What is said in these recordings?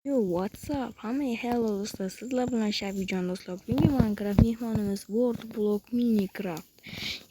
Yo, what's up? Hammaga hello do'stlar. Sizlar bilan Shabijon do'stlar. Bugungi Minecraft mehmonimiz World Block Minecraft.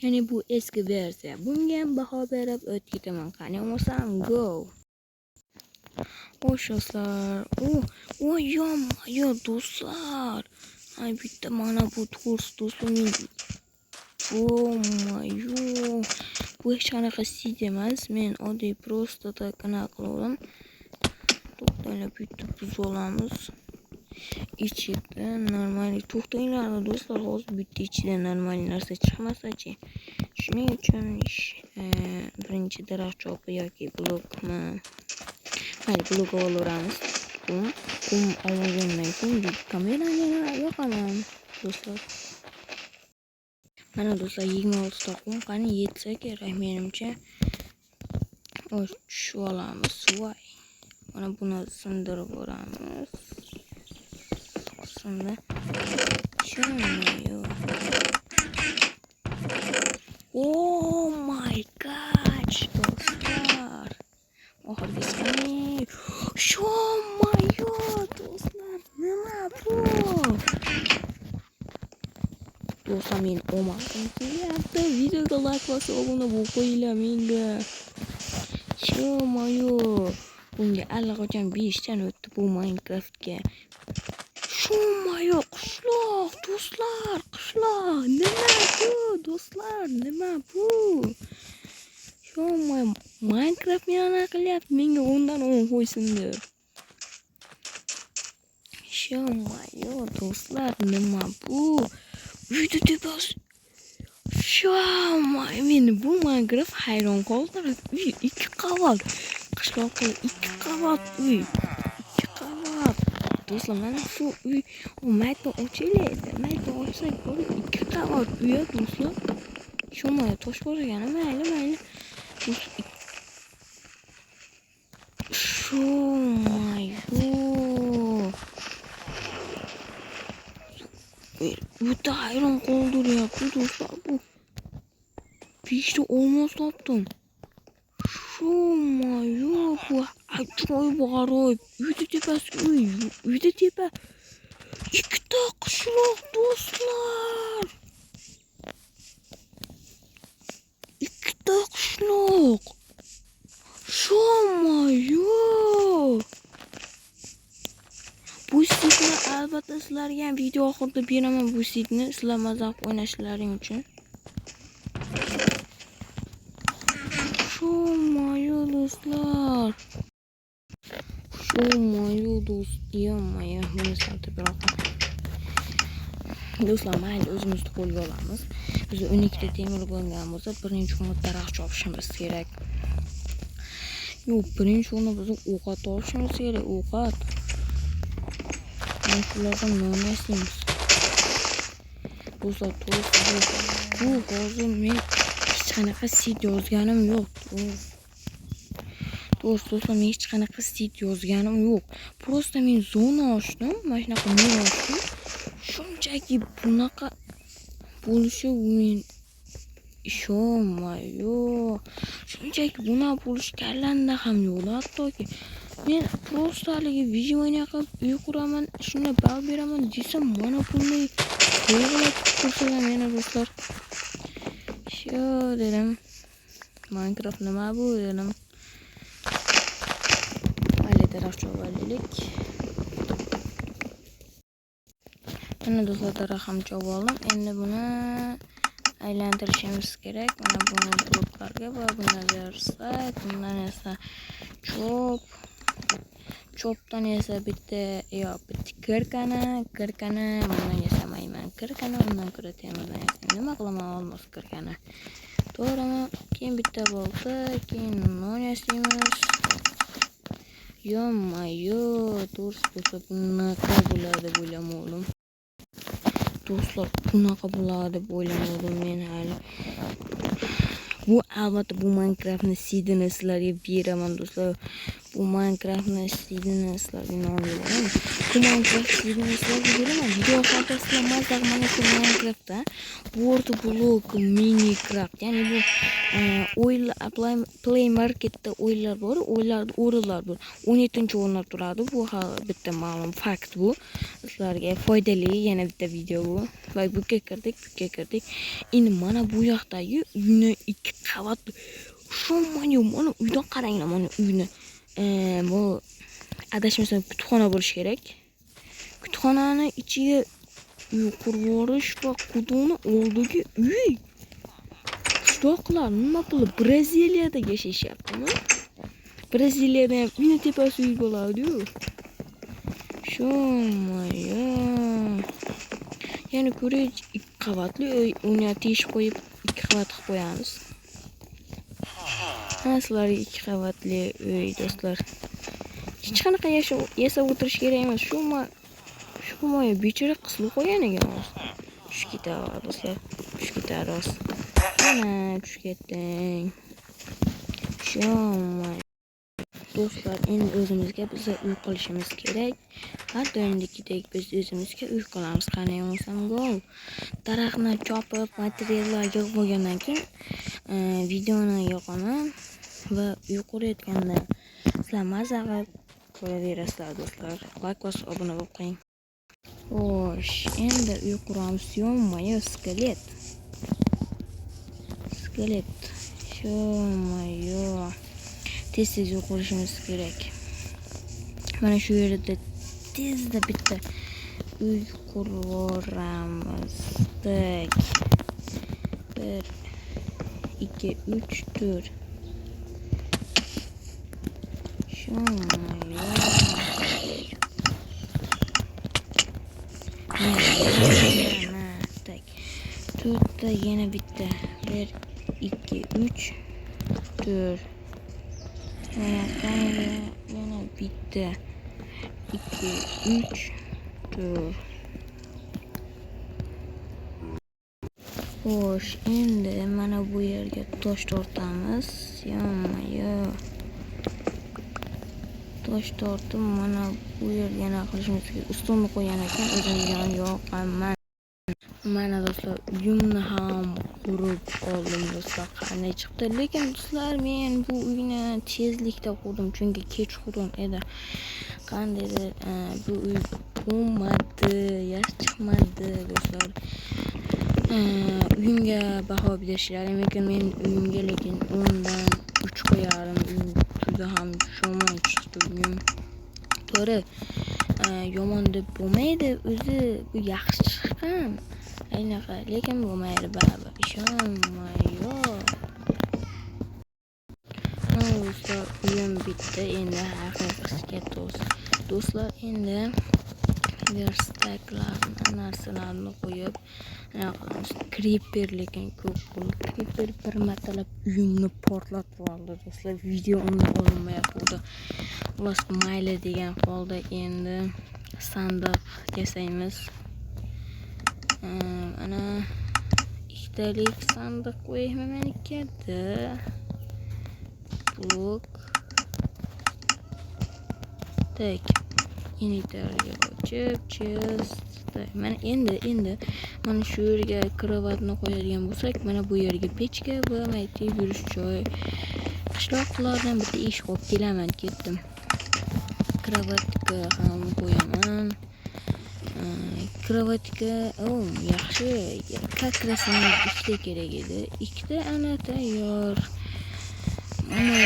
Ya'ni bu eski versiya. Bunga ham baho berib o'tib ketaman. Qani bo'lsam go. Xo'sh do'stlar. Yo do'stlar. Ay bitta mana bu kurs do'stlar. Yo. Bu hech qanaqa seed emas. Men oddiy просто tak qilaman. To'xtanglar, bitta buz olamiz. İçinde normal to'xtanglar do'stlar, hozir bitta ichida normal narsa chiqmasa-chi. Shuning uchun birinchi daraxt chopi yoki blokni mayli blok olaveramiz. Qum olgandan keyin kamerani yoqaman do'stlar. Mana do'stlar 26 ta qum qani yetsa kerak menimcha. Shu olamiz. Voy. Mana buni sindirib yuboramiz. Şimdi şunu. Oh my god dostlar. Oxirgisi sho'mayo do'stlar, nima bu? Do'stlar, men omadim kelyapti. Videoga like bosib obuna bo'lib qo'yinglar menga. Sho'mayo. Bunga allaqachon 5 tan o'tdi bu Minecraftga. Sho'mayo qishloq do'stlar, qishloq. Nima bu do'stlar? Nima bu? Sho'mayo Minecraft meni qilyapti. Menga 10 dan 10 qo'ysindir. Sho'mayo do'stlar, nima bu? Uyda tepasi. Sho'mayo, meni bu Minecraft hayron qoldirdi. Uy 2 qavat. Qishloqda 2 qavat uy. 2 qavat. Do'stlar, mana shu uy maytni ochiladi. Maytni ochsak bo'ladi. 2 qavat uy do'stlar. Sho'mayo tosh ko'rgani mayli. Sho'mayo. Bu da hayron qoldiryapti do'stlar. Bu 5 ta olmos topdim. Sho'mayo, bu ajoyib g'aroyib. Uyda tepasi uy. Uyda tepa 2 ta qishloq do'stlar. 2 ta qishloq. Sho'mayo. Bu seedni albatta sizlarga ham video oxirida beraman. Bu seedni sizlar mazaq o'ynashlaring uchun. Sho'mayo do'stlar. Sho'mayo do'stlar, meni sotib beraman. Do'stlar, mayli o'zimizni qo'lga olamiz. Biz 12 ta temir bo'lgan bo'lsa, birinchi o'rinda daraxt chopishimiz kerak. Yo'q, birinchi o'rinda biz o'qat olishimiz kerak, o'qat. Mana shulardan non yasaymiz. Do'stlar, bu hozir men hech qanaqa seed yozganim yo'q. Do'stlar, men hech qanaqa seed yozganim yo'q. Просто men zona ochdim, mana shunaqa men ochdim. Shunchaki bunaqa bo'lishi men sho'mayo. Shunchaki bunaqa bo'lish kallamda ham yo'q, hattoki. Men просто haligi videoni qilib uy quraman, shunda bal beraman desam, mana bunday to'g'rilab ko'rsalar meni do'stlar. Shu dedim. Minecraft nima bu dedim. Mayli daraxt cho'g'alik. Mana do'stlar, daraxt ham cho'g'ib oldim. Endi buni aylantirishimiz kerak. Mana buni bloklarga va bundan bersak, bundan esa chopdan esa bitta kirkani bundan yasamayman. Kirkani undan ko'ra temirdan yasamayman. Nima qilaman olmos kirkani. To'g'rimi? Keyin bitta bolta, keyin non yasaymiz. Yo'mayo, do'stlar, bunaqa bo'ladi deb o'ylamadim. Do'stlar, bunaqa bo'ladi deb o'ylamadim men hali. Bu albatta bu Minecraftni seedini sizlarga beraman do'stlar. Bu Minecraftni seedini sizlarga beraman. Bu Minecraft seedini sizlarga beraman. Video oxirida mana shu Minecraftda World Block Minecraft, ya'ni bu o'yinlar Play Marketda o'yinlar bor, o'yinlarda o'rinlar bor. 17-o'rinda turadi. Bu bitta ma'lum fakt bu. Sizlarga foydali yana bitta video bu. Va buga kirdik. Endi mana bu yoqdagi uyni 2 qavat. Mana uydan qaranglar, mana uyni. Bu adashmasam kutubxona bo'lishi kerak. Kutubxonani ichiga uy qurib yuborish va quduqni oldiga uy. Qishloqlar nima qilib Braziliyada yashashyaptimi? Braziliyada ham uyni tepasi uy bo'ladi-ku. Sho'maya. Yana ko'rib 2 qavatli uy, uni teshib qo'yib 2 qavat qilib qo'yamiz. Sizlarga 2 qavatli uy do'stlar. Hech qanaqa yasab o'tirish kerak emas. Shu moya bechora qisilib qo'ygan ekan. Tushib ketadi do'stlar. Tushib ketadi. Mana tushib ketding. Sho'may. Do'stlar, endi o'zimizga biza uy qilishimiz kerak. Har doimgidek biz o'zimizga uy qilamiz. Qani bo'lsam gol. Daraxtni chopib, materiallar yig'ib bo'lgandan keyin videoni yoqaman va uy qurayotganda sizlar maza qilib ko'raverasizlar do'stlar. Like bosib obuna bo'lib qo'ying. Xo'sh, endi uy quramiz. Yo'maya skelet. Sho'mayo. Tez uy qurishimiz kerak. Mana shu yerda tezda bitta uy qurib yuboramiz. 1 2 3 4. Sho'mayo. To'rtta yana bitta. 1 2 3 4. Yana bitta 2 3 4. Xo'sh, endi mana bu yerga tosh tortamiz. Yo'mayo. Tosh tortib mana bu yerga nima qilishimiz kerak? Ustuni qo'ygan ekan, o'zimga yoqaman. Mana do'stlar, uyimni ham qurib oldim do'stlar. Qanday chiqdi? Lekin do'stlar, men bu uyni tezlikda qurdim, chunki kechqurun edi. Qandaydir bu uy bo'lmadi, yaxshi chiqmadi do'stlar. Uyimga baho berishlari mumkin, men uyimga lekin 10 dan 3 qo'yarim. Juda ham yomon chiqdi uyim. To'g'ri, yomon deb bo'lmaydi, o'zi bu yaxshi chiqqan. Aynaqa, lekin bo'lmaydi baribir. Ishonmayo. Do'stlar, uyim bitti. Endi haqiqatga do'stlar, endi verstaklarni narsalarni qo'yib qilamiz. Creeper lekin ko'p bo'ldi. Creeper bir martalab uyimni portlatib oldi do'stlar. Video olinmayapti. Xullas mayli degan holda endi sandiq yasaymiz. Ana ikkitalik sandiq qo'yaymi menikida. Blok. Tak. Initarga ochib, mana endi mana shu yerga kravatni qo'yadigan bo'lsak, mana bu yerga pechka va maytib yurish joy. Qishloqlardan bitta eshik olib kelaman, ketdim. Kravatka ham qo'yaman. Kravatka, yaxshi. Kakrasini ikkita kerak edi. Ikkita ana tayyor. Mana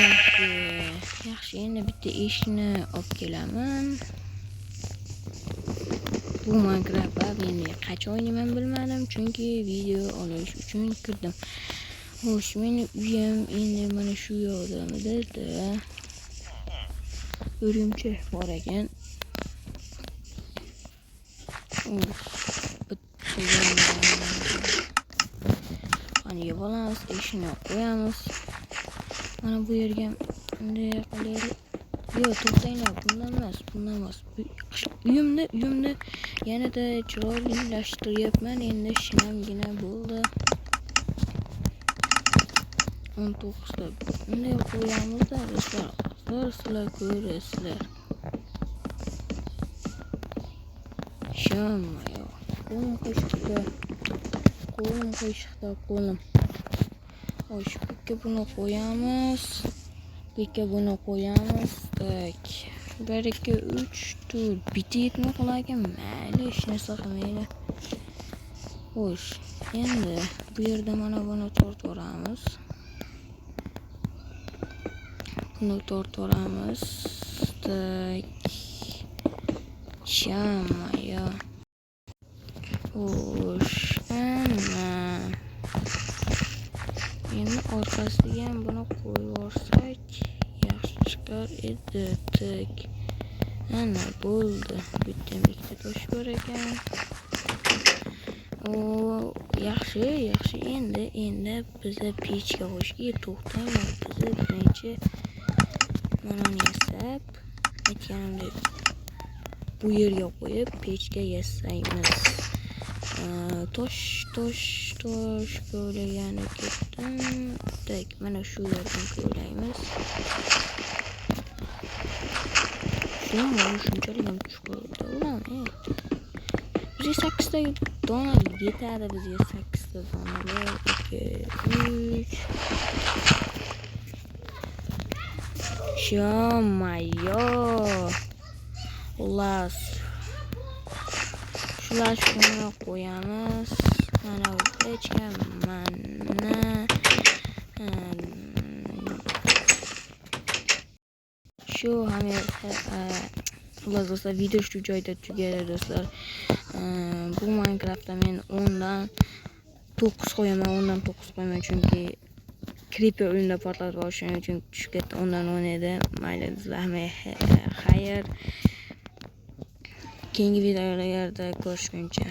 yaxshi, endi bitta eshikni olib kelaman. Bu Minecraft endi qachon o'ynayman bilmadim, chunki video olish uchun kirdim. Xo'sh, meni uyim endi mana shu yoqda. O'rimchak bor ekan. Qani olamiz, eshikni qo'yamiz. Mana bu yerga bunday qilaylik. Yo'q, to'xtanglar, bundan emas. Uyimni yanada chiroylashtiryapman. Endi shinamgina bo'ldi. 19 ta. Bunday qo'yamiz-da do'stlar. Sizlar ko'rasizlar. Qo'lim qo'shiqda. Xo'sh, bu yerga buni qo'yamiz. Bu yerga buni qo'yamiz. Tak. 1 2 3 4 bitta yetmoq ekan. Mayli, hech narsa qilmaydi. Xo'sh, endi bu yerda mana buni tortvoramiz. Buni tortvoramiz. Tak. Shama-ya. Xo'sh, ana. Endi orqasiga ham buni qo'yvorsak yaxshi chiqar edi. Tak. Ana bo'ldi. Bitta tosh bor ekan. O, yaxshi. Endi biza pechga qo'yishga to'xtaymiz. Biza birinchi mana yasab, aytganimdek bu yerga qo'yib pechga yasaymiz. Tosh ko'lagani ketdim. Tak, mana shu yerdan ko'laymiz. Shunchalik ham chuqurda ularni. Bizga 8 ta dona yetadi. Bizga 8 ta dona. 2 3 Shama-yo. Xullas. Shular shuni qo'yamiz. Mana bu pechga mana shu hamma xullas do'stlar, video shu joyda tugadi do'stlar. Bu Minecraftda men 10 dan 9 qo'yaman, chunki creeper o'yinda portlatib olishim uchun tushib ketdi. 10 dan 10 edi. Mayli do'stlar, hammaga xayr. Keyingi videolarda ko'rishguncha